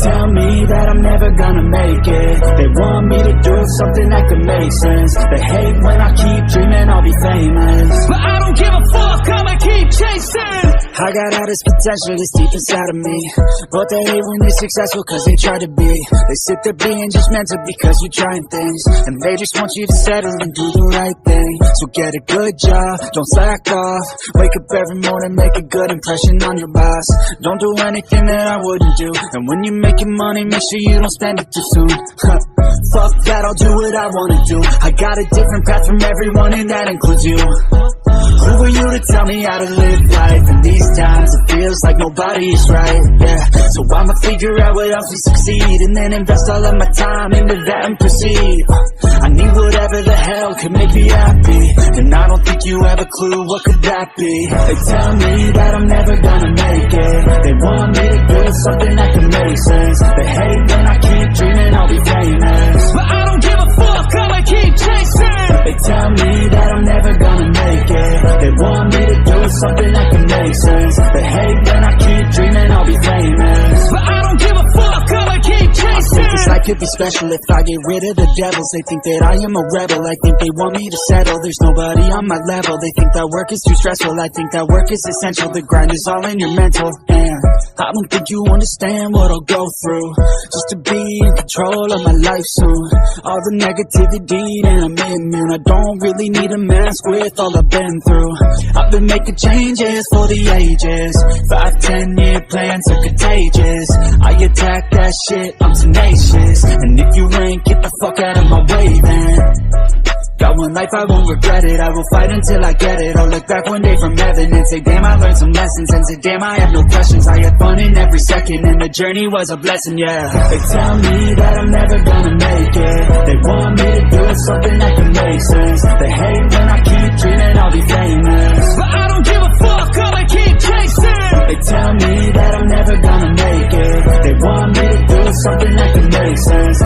tell me that I'm never gonna make it. They want me to do something that could make sense. They hate when I keep dreaming I'll be famous, but I don't give a fuck, I'ma keep chasing. I got all this potential that's deep inside of me, but they hate when they're successful cause they try to be. They sit there being judgmental because you're trying things, and they just want you to settle and do the right thing. So get a good job, don't slack off. Wake up every morning, make a good impression on your boss. Don't do anything that I wouldn't do, and when you're making money, make sure you don't spend it too soon. Fuck that, I'll do what I wanna do. I got a different path from everyone, and that includes you. Who are you to tell me how to live life? In these times it feels like nobody is right, yeah. So I'ma figure out what else we succeed, and then invest all of my time into that and proceed. I need whatever the hell could make me happy, and I don't think you have a clue what could that be. They tell me that I'm never gonna make it. They want me to do something that can make sense. They hate when I keep dreaming I'll be famous, but I don't give a fuck, I'ma keep chasing. They tell me that I'm never gonna make it. They want me to do something that can make sense. They hate when I keep dreaming I'll be famous, but I don't give a fuck, I'ma keep chasing. I think this life could be special if I get rid of the devils. They think that I am a rebel, I think they want me to settle. There's nobody on my level, they think that work is too stressful. I think that work is essential, the grind is all in your mental. And I don't think you understand what I'll go through just to be in control of my life soon. All the negativity and I'm immune, I don't really need a mask with all I've been through. I've been making changes for the ages. 5-10 year plans are contagious. I attack that shit, I'm tenacious. And if you ain't, get the fuck out of my way then. Got one life, I won't regret it. I will fight until I get it. I'll look back one day from heaven and say, damn, I learned some lessons. And say, damn, I have no questions. I had fun in every second, and the journey was a blessing, yeah. They tell me that I'm never gonna make it. They want me to do something that can make sense. They hate when I keep dreaming I'll be famous, but I don't give a fuck, I'ma keep chasing. They tell me that I'm never gonna make it. They want me to do something that can make sense.